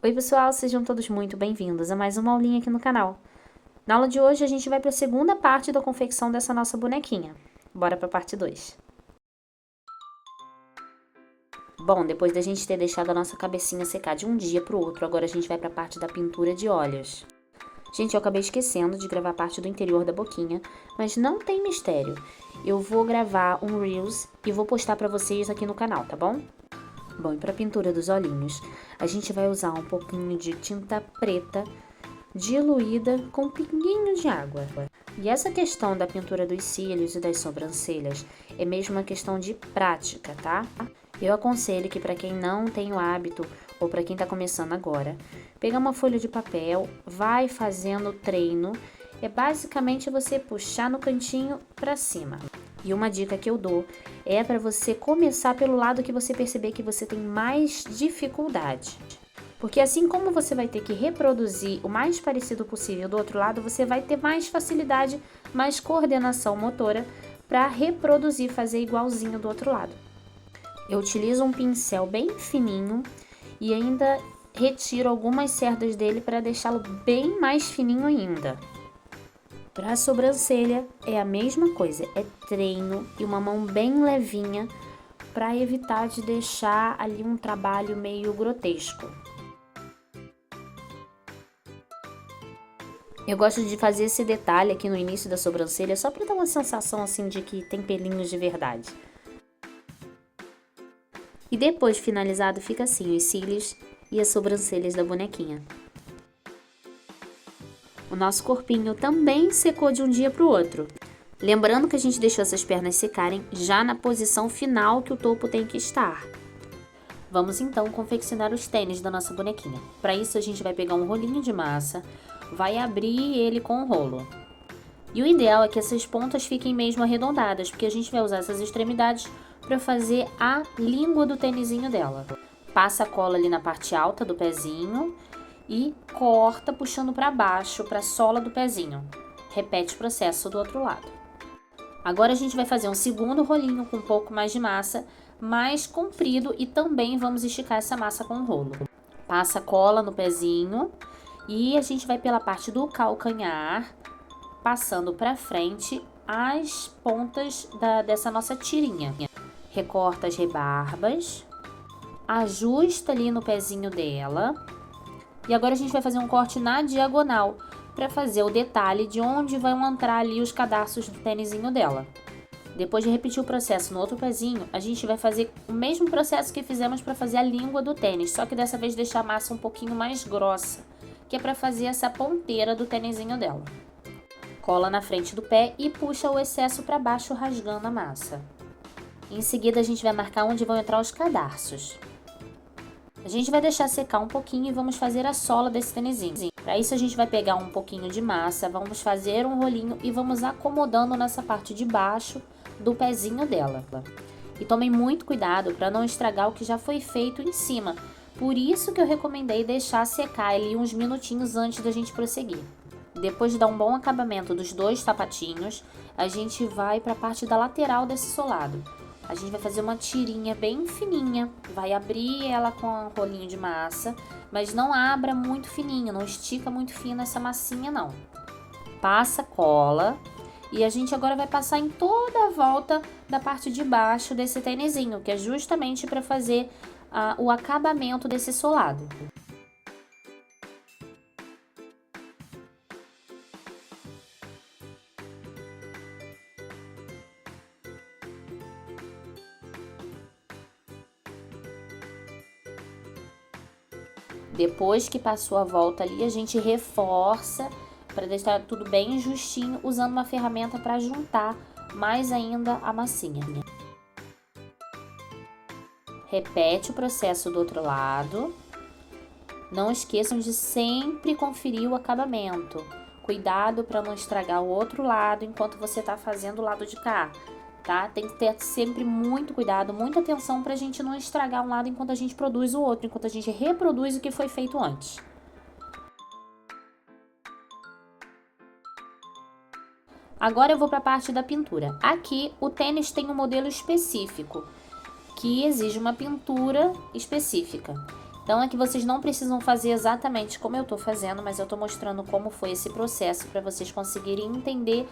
Oi pessoal, sejam todos muito bem-vindos a mais uma aulinha aqui no canal. Na aula de hoje a gente vai para a segunda parte da confecção dessa nossa bonequinha. Bora para a parte 2. Bom, depois da gente ter deixado a nossa cabecinha secar de um dia para o outro, agora a gente vai para a parte da pintura de olhos. Gente, eu acabei esquecendo de gravar a parte do interior da boquinha, mas não tem mistério. Eu vou gravar um Reels e vou postar para vocês aqui no canal, tá bom? Bom, e para a pintura dos olhinhos, a gente vai usar um pouquinho de tinta preta diluída com um pinguinho de água. E essa questão da pintura dos cílios e das sobrancelhas é mesmo uma questão de prática, tá? Eu aconselho que para quem não tem o hábito ou para quem está começando agora, pegar uma folha de papel, vai fazendo o treino, é basicamente você puxar no cantinho para cima. E uma dica que eu dou é para você começar pelo lado que você perceber que você tem mais dificuldade. Porque assim como você vai ter que reproduzir o mais parecido possível do outro lado, você vai ter mais facilidade, mais coordenação motora para reproduzir, fazer igualzinho do outro lado. Eu utilizo um pincel bem fininho e ainda retiro algumas cerdas dele para deixá-lo bem mais fininho ainda. Para a sobrancelha é a mesma coisa, é treino e uma mão bem levinha para evitar de deixar ali um trabalho meio grotesco. Eu gosto de fazer esse detalhe aqui no início da sobrancelha só para dar uma sensação assim de que tem pelinhos de verdade. E depois de finalizado fica assim os cílios e as sobrancelhas da bonequinha. O nosso corpinho também secou de um dia para o outro. Lembrando que a gente deixou essas pernas secarem já na posição final que o topo tem que estar. Vamos então confeccionar os tênis da nossa bonequinha. Para isso a gente vai pegar um rolinho de massa, vai abrir ele com o rolo. E o ideal é que essas pontas fiquem mesmo arredondadas, porque a gente vai usar essas extremidades para fazer a língua do tênisinho dela. Passa a cola ali na parte alta do pezinho e corta puxando para baixo, para a sola do pezinho. Repete o processo do outro lado. Agora a gente vai fazer um segundo rolinho com um pouco mais de massa, mais comprido, e também vamos esticar essa massa com o rolo. Passa cola no pezinho e a gente vai pela parte do calcanhar, passando para frente as pontas dessa nossa tirinha. Recorta as rebarbas, ajusta ali no pezinho dela. E agora a gente vai fazer um corte na diagonal para fazer o detalhe de onde vão entrar ali os cadarços do tênisinho dela. Depois de repetir o processo no outro pezinho, a gente vai fazer o mesmo processo que fizemos para fazer a língua do tênis, só que dessa vez deixar a massa um pouquinho mais grossa, que é para fazer essa ponteira do tênisinho dela. Cola na frente do pé e puxa o excesso para baixo, rasgando a massa. Em seguida a gente vai marcar onde vão entrar os cadarços. A gente vai deixar secar um pouquinho e vamos fazer a sola desse tênisinho. Para isso a gente vai pegar um pouquinho de massa, vamos fazer um rolinho e vamos acomodando nessa parte de baixo do pezinho dela. E tomem muito cuidado para não estragar o que já foi feito em cima. Por isso que eu recomendei deixar secar ali uns minutinhos antes da gente prosseguir. Depois de dar um bom acabamento dos dois sapatinhos, a gente vai para a parte da lateral desse solado. A gente vai fazer uma tirinha bem fininha, vai abrir ela com um rolinho de massa, mas não abra muito fininho, não estica muito fino essa massinha não. Passa cola e a gente agora vai passar em toda a volta da parte de baixo desse tênisinho, que é justamente para fazer o acabamento desse solado. Depois que passou a volta ali, a gente reforça para deixar tudo bem justinho, usando uma ferramenta para juntar mais ainda a massinha. Repete o processo do outro lado. Não esqueçam de sempre conferir o acabamento. Cuidado para não estragar o outro lado enquanto você está fazendo o lado de cá. Tá? Tem que ter sempre muito cuidado, muita atenção para a gente não estragar um lado enquanto a gente produz o outro, enquanto a gente reproduz o que foi feito antes. Agora eu vou para a parte da pintura. Aqui o tênis tem um modelo específico que exige uma pintura específica. Então aqui vocês não precisam fazer exatamente como eu tô fazendo, mas eu tô mostrando como foi esse processo para vocês conseguirem entender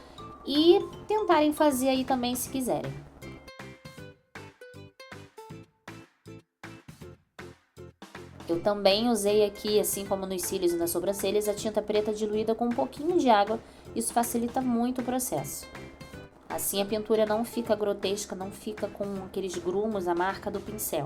e tentarem fazer aí também se quiserem. Eu também usei aqui, assim como nos cílios e nas sobrancelhas, a tinta preta diluída com um pouquinho de água. Isso facilita muito o processo. Assim a pintura não fica grotesca, não fica com aqueles grumos, a marca do pincel.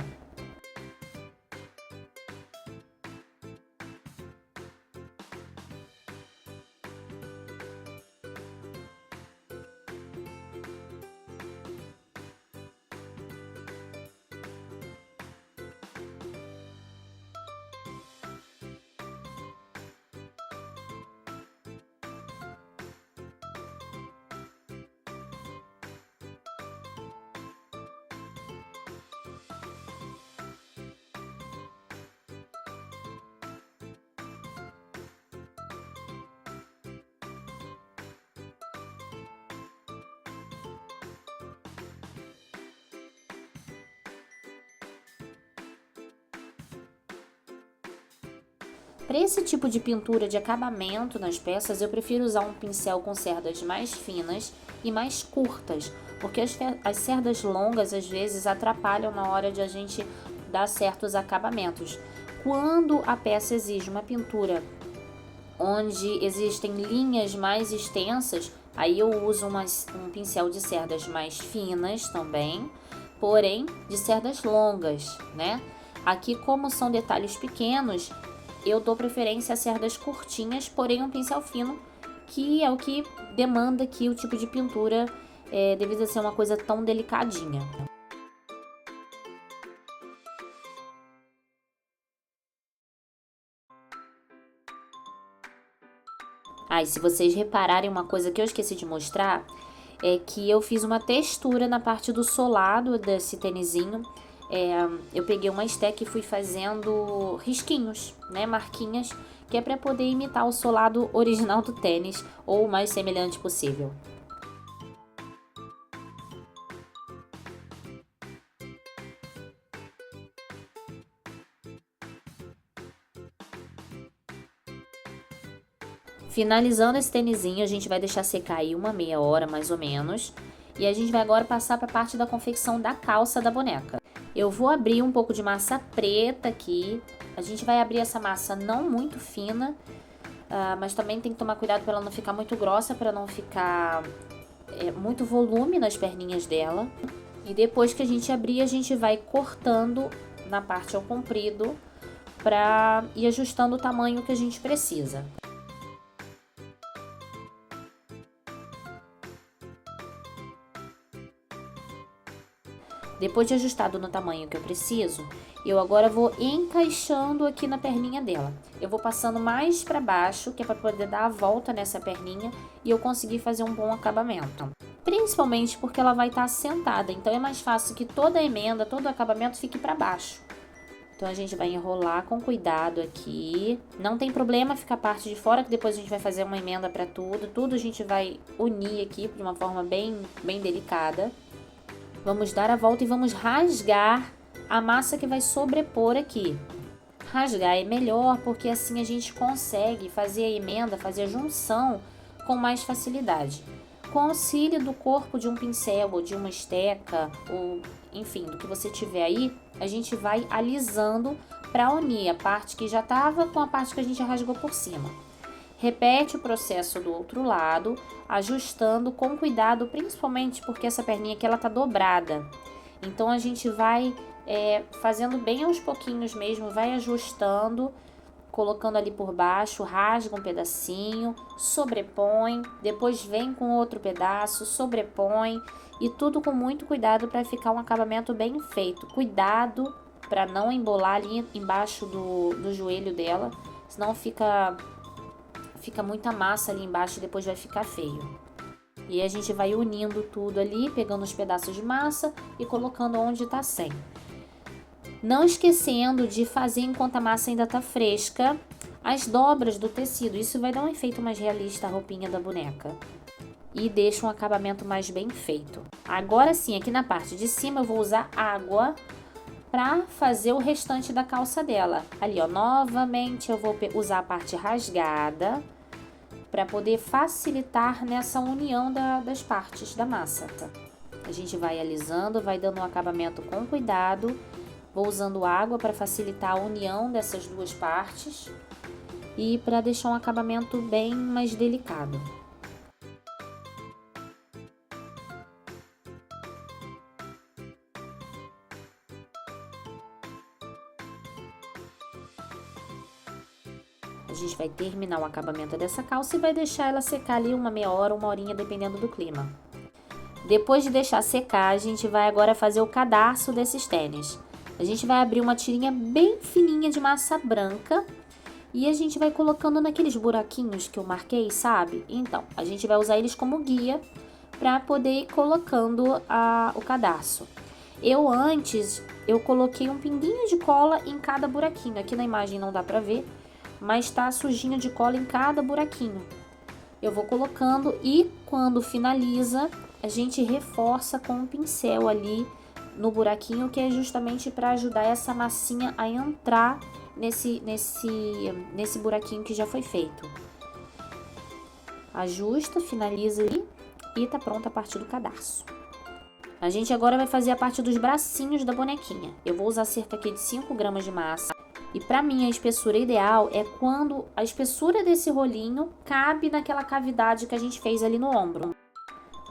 Para esse tipo de pintura de acabamento nas peças, eu prefiro usar um pincel com cerdas mais finas e mais curtas, porque as cerdas longas às vezes atrapalham na hora de a gente dar certos acabamentos. Quando a peça exige uma pintura onde existem linhas mais extensas, aí eu uso um pincel de cerdas mais finas também, porém de cerdas longas, né? Aqui, como são detalhes pequenos, eu dou preferência a cerdas curtinhas, porém um pincel fino, que é o que demanda aqui o tipo de pintura, devido a ser uma coisa tão delicadinha. Ah, e se vocês repararem, uma coisa que eu esqueci de mostrar é que eu fiz uma textura na parte do solado desse tênisinho. Eu peguei uma esteca e fui fazendo risquinhos, né, marquinhas, que é para poder imitar o solado original do tênis, ou o mais semelhante possível. Finalizando esse tênisinho, a gente vai deixar secar aí uma meia hora, mais ou menos. E a gente vai agora passar para a parte da confecção da calça da boneca. Eu vou abrir um pouco de massa preta aqui. A gente vai abrir essa massa não muito fina, mas também tem que tomar cuidado para ela não ficar muito grossa, para não ficar muito volume nas perninhas dela. E depois que a gente abrir, a gente vai cortando na parte ao comprido para ir ajustando o tamanho que a gente precisa. Depois de ajustado no tamanho que eu preciso, eu agora vou encaixando aqui na perninha dela. Eu vou passando mais para baixo, que é para poder dar a volta nessa perninha e eu conseguir fazer um bom acabamento. Principalmente porque ela vai estar sentada, então é mais fácil que toda a emenda, todo o acabamento fique para baixo. Então a gente vai enrolar com cuidado aqui. Não tem problema ficar a parte de fora, que depois a gente vai fazer uma emenda para tudo. Tudo a gente vai unir aqui de uma forma bem delicada. Vamos dar a volta e vamos rasgar a massa que vai sobrepor aqui. Rasgar é melhor porque assim a gente consegue fazer a emenda, fazer a junção com mais facilidade. Com auxílio do corpo de um pincel ou de uma esteca, ou enfim, do que você tiver aí, a gente vai alisando para unir a parte que já estava com a parte que a gente rasgou por cima. Repete o processo do outro lado, ajustando com cuidado, principalmente porque essa perninha aqui ela tá dobrada. Então a gente vai fazendo bem aos pouquinhos mesmo, vai ajustando, colocando ali por baixo, rasga um pedacinho, sobrepõe, depois vem com outro pedaço, sobrepõe e tudo com muito cuidado para ficar um acabamento bem feito. Cuidado para não embolar ali embaixo do joelho dela, senão fica muita massa ali embaixo e depois vai ficar feio. E a gente vai unindo tudo ali, pegando os pedaços de massa e colocando onde tá sem. Não esquecendo de fazer, enquanto a massa ainda tá fresca, as dobras do tecido. Isso vai dar um efeito mais realista à roupinha da boneca. E deixa um acabamento mais bem feito. Agora sim, aqui na parte de cima eu vou usar água para fazer o restante da calça dela. Ali, ó, novamente eu vou usar a parte rasgada para poder facilitar nessa união das partes da massa. A gente vai alisando, vai dando um acabamento com cuidado. Vou usando água para facilitar a união dessas duas partes e para deixar um acabamento bem mais delicado. A gente vai terminar o acabamento dessa calça e vai deixar ela secar ali uma meia hora, uma horinha, dependendo do clima. Depois de deixar secar, a gente vai agora fazer o cadarço desses tênis. A gente vai abrir uma tirinha bem fininha de massa branca e a gente vai colocando naqueles buraquinhos que eu marquei, sabe? Então, a gente vai usar eles como guia para poder ir colocando o cadarço. Eu coloquei um pinguinho de cola em cada buraquinho. Aqui na imagem não dá para ver, mas tá sujinho de cola em cada buraquinho. Eu vou colocando e quando finaliza, a gente reforça com um pincel ali no buraquinho, que é justamente para ajudar essa massinha a entrar nesse buraquinho que já foi feito. Ajusta, finaliza ali e tá pronta a parte do cadarço. A gente agora vai fazer a parte dos bracinhos da bonequinha. Eu vou usar cerca aqui de 5 gramas de massa. E para mim a espessura ideal é quando a espessura desse rolinho cabe naquela cavidade que a gente fez ali no ombro.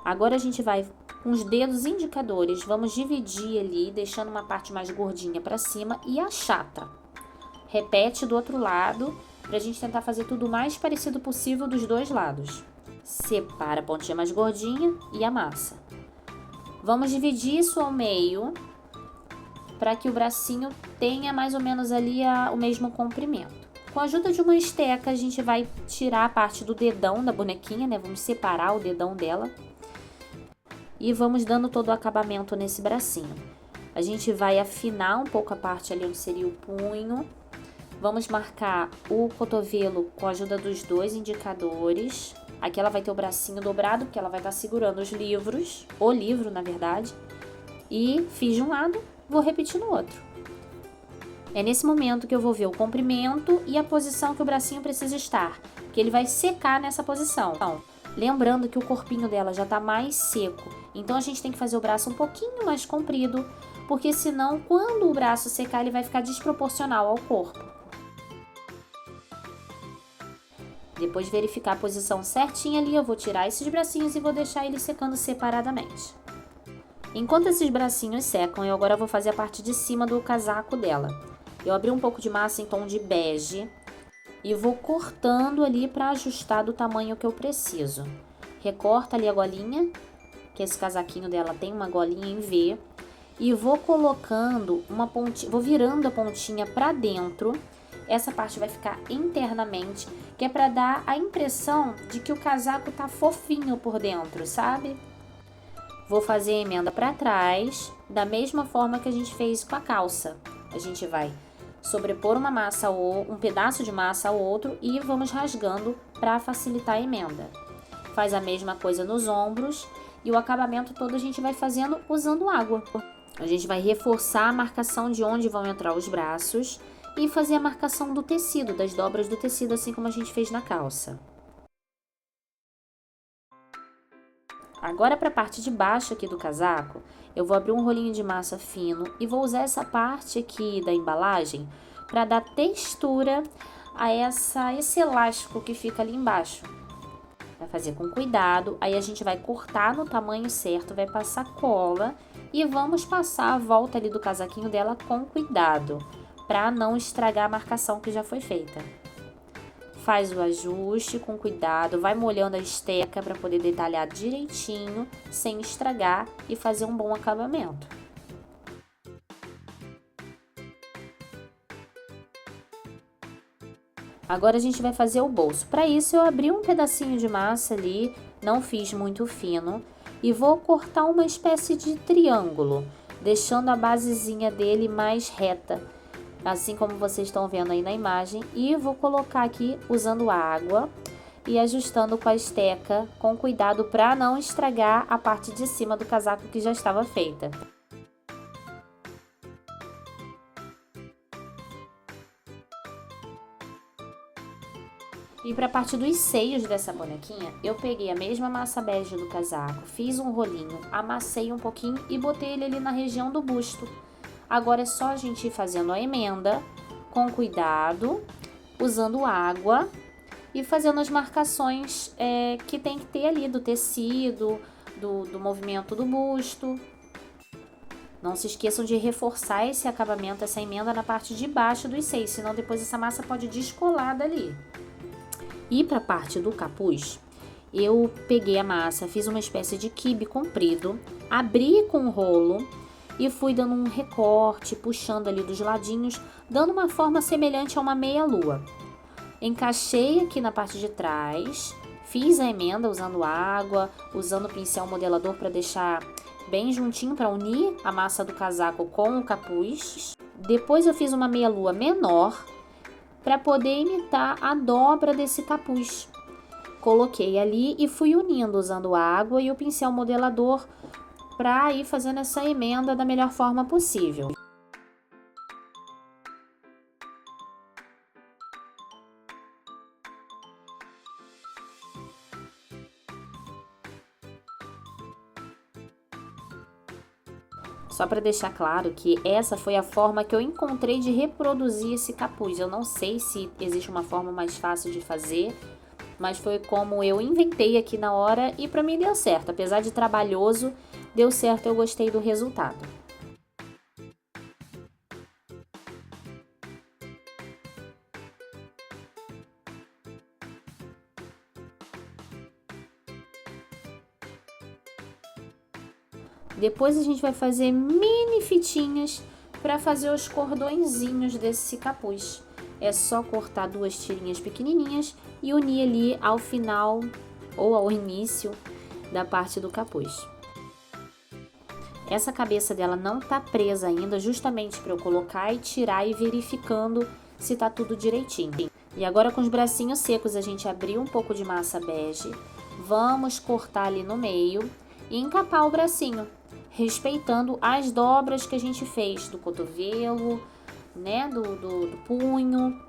Agora a gente vai com os dedos indicadores, vamos dividir ali, deixando uma parte mais gordinha para cima e achata. Repete do outro lado, para a gente tentar fazer tudo o mais parecido possível dos dois lados. Separa a pontinha mais gordinha e amassa. Vamos dividir isso ao meio, para que o bracinho tenha mais ou menos ali o mesmo comprimento. Com a ajuda de uma esteca, a gente vai tirar a parte do dedão da bonequinha, né? Vamos separar o dedão dela. E vamos dando todo o acabamento nesse bracinho. A gente vai afinar um pouco a parte ali onde seria o punho. Vamos marcar o cotovelo com a ajuda dos dois indicadores. Aqui ela vai ter o bracinho dobrado, porque ela vai estar segurando os livros, o livro, na verdade. E fiz de um lado, vou repetir no outro. É nesse momento que eu vou ver o comprimento e a posição que o bracinho precisa estar, que ele vai secar nessa posição. Então, lembrando que o corpinho dela já está mais seco, então a gente tem que fazer o braço um pouquinho mais comprido, porque senão quando o braço secar ele vai ficar desproporcional ao corpo. Depois de verificar a posição certinha ali, eu vou tirar esses bracinhos e vou deixar eles secando separadamente. Enquanto esses bracinhos secam, eu agora vou fazer a parte de cima do casaco dela. Eu abri um pouco de massa em tom de bege e vou cortando ali para ajustar do tamanho que eu preciso. Recorta ali a golinha, que esse casaquinho dela tem uma golinha em V, e vou colocando uma pontinha, vou virando a pontinha para dentro. Essa parte vai ficar internamente, que é para dar a impressão de que o casaco tá fofinho por dentro, sabe? Vou fazer a emenda para trás, da mesma forma que a gente fez com a calça. A gente vai sobrepor um pedaço de massa ao outro e vamos rasgando para facilitar a emenda. Faz a mesma coisa nos ombros e o acabamento todo a gente vai fazendo usando água. A gente vai reforçar a marcação de onde vão entrar os braços e fazer a marcação do tecido, das dobras do tecido, assim como a gente fez na calça. Agora para a parte de baixo aqui do casaco, eu vou abrir um rolinho de massa fino e vou usar essa parte aqui da embalagem para dar textura a esse elástico que fica ali embaixo. Vai fazer com cuidado, aí a gente vai cortar no tamanho certo, vai passar cola e vamos passar a volta ali do casaquinho dela com cuidado, para não estragar a marcação que já foi feita. Faz o ajuste com cuidado, vai molhando a esteca para poder detalhar direitinho, sem estragar e fazer um bom acabamento. Agora a gente vai fazer o bolso. Para isso eu abri um pedacinho de massa ali, não fiz muito fino, e vou cortar uma espécie de triângulo, deixando a basezinha dele mais reta, assim como vocês estão vendo aí na imagem, e vou colocar aqui usando água e ajustando com a esteca com cuidado para não estragar a parte de cima do casaco que já estava feita. E para a parte dos seios dessa bonequinha, eu peguei a mesma massa bege do casaco, fiz um rolinho, amassei um pouquinho e botei ele ali na região do busto. Agora é só a gente ir fazendo a emenda com cuidado, usando água e fazendo as marcações que tem que ter ali do tecido, do movimento do busto. Não se esqueçam de reforçar esse acabamento, essa emenda na parte de baixo dos seios, senão depois essa massa pode descolar dali. E para a parte do capuz, eu peguei a massa, fiz uma espécie de quibe comprido, abri com o rolo e fui dando um recorte, puxando ali dos ladinhos, dando uma forma semelhante a uma meia-lua. Encaixei aqui na parte de trás, fiz a emenda usando água, usando o pincel modelador para deixar bem juntinho, para unir a massa do casaco com o capuz. Depois eu fiz uma meia-lua menor, para poder imitar a dobra desse capuz. Coloquei ali e fui unindo usando água e o pincel modelador para ir fazendo essa emenda da melhor forma possível. Só para deixar claro que essa foi a forma que eu encontrei de reproduzir esse capuz. Eu não sei se existe uma forma mais fácil de fazer, mas foi como eu inventei aqui na hora e para mim deu certo. Apesar de trabalhoso, deu certo, eu gostei do resultado. Depois a gente vai fazer mini fitinhas para fazer os cordõezinhos desse capuz. É só cortar 2 tirinhas pequenininhas e unir ali ao final ou ao início da parte do capuz. Essa cabeça dela não tá presa ainda, justamente para eu colocar e tirar e verificando se tá tudo direitinho. E agora com os bracinhos secos a gente abriu um pouco de massa bege, vamos cortar ali no meio e encapar o bracinho, respeitando as dobras que a gente fez do cotovelo, né, do punho.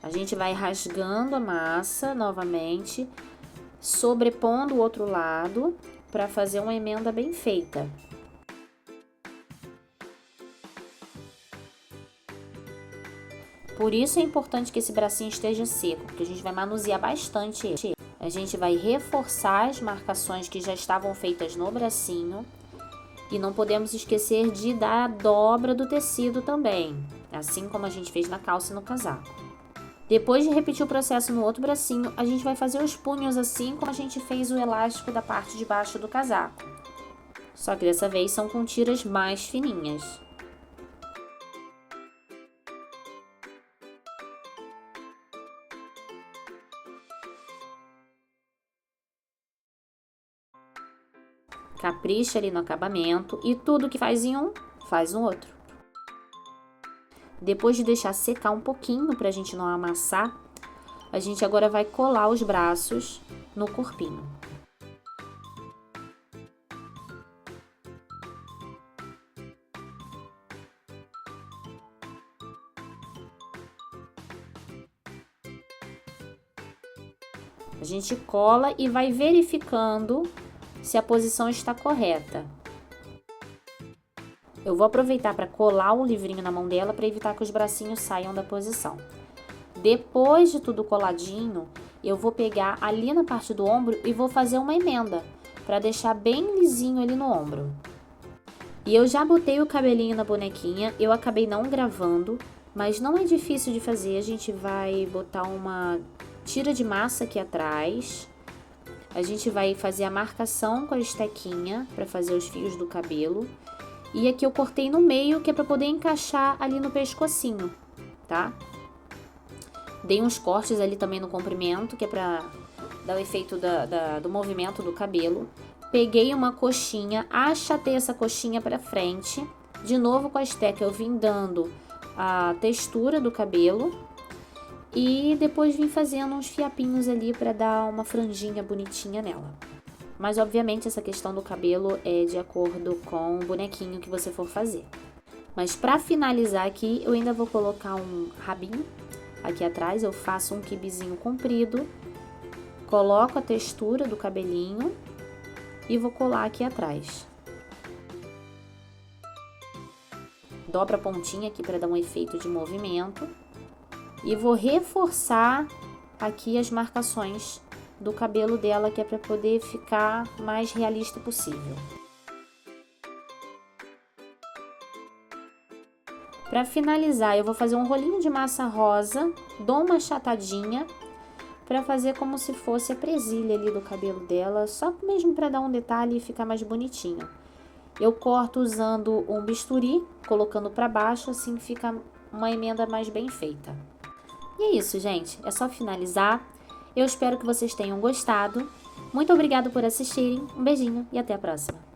A gente vai rasgando a massa novamente, sobrepondo o outro lado para fazer uma emenda bem feita. Por isso é importante que esse bracinho esteja seco, porque a gente vai manusear bastante ele. A gente vai reforçar as marcações que já estavam feitas no bracinho e não podemos esquecer de dar a dobra do tecido também, assim como a gente fez na calça e no casaco. Depois de repetir o processo no outro bracinho, a gente vai fazer os punhos assim como a gente fez o elástico da parte de baixo do casaco. Só que dessa vez são com tiras mais fininhas. Capricha ali no acabamento e tudo que faz em um, faz no outro. Depois de deixar secar um pouquinho para a gente não amassar, a gente agora vai colar os braços no corpinho. A gente cola e vai verificando se a posição está correta. Eu vou aproveitar para colar o livrinho na mão dela para evitar que os bracinhos saiam da posição. Depois de tudo coladinho, eu vou pegar ali na parte do ombro e vou fazer uma emenda para deixar bem lisinho ali no ombro. E eu já botei o cabelinho na bonequinha, eu acabei não gravando, mas não é difícil de fazer. A gente vai botar uma tira de massa aqui atrás. A gente vai fazer a marcação com a estequinha para fazer os fios do cabelo. E aqui eu cortei no meio, que é para poder encaixar ali no pescocinho, tá? Dei uns cortes ali também no comprimento, que é para dar o efeito do movimento do cabelo. Peguei uma coxinha, achatei essa coxinha para frente. De novo com a esteca eu vim dando a textura do cabelo. E depois vim fazendo uns fiapinhos ali para dar uma franjinha bonitinha nela. Mas obviamente essa questão do cabelo é de acordo com o bonequinho que você for fazer. Mas para finalizar aqui, eu ainda vou colocar um rabinho Aqui atrás eu faço um quibezinho comprido, coloco a textura do cabelinho e vou colar aqui atrás. Dobro a pontinha aqui para dar um efeito de movimento e vou reforçar aqui as marcações do cabelo dela, que é para poder ficar mais realista possível. Para finalizar, eu vou fazer um rolinho de massa rosa, dou uma achatadinha para fazer como se fosse a presilha ali do cabelo dela, só mesmo para dar um detalhe e ficar mais bonitinho. Eu corto usando um bisturi, colocando para baixo, assim fica uma emenda mais bem feita. E é isso, gente, é só finalizar. Eu espero que vocês tenham gostado. Muito obrigada por assistirem, um beijinho e até a próxima.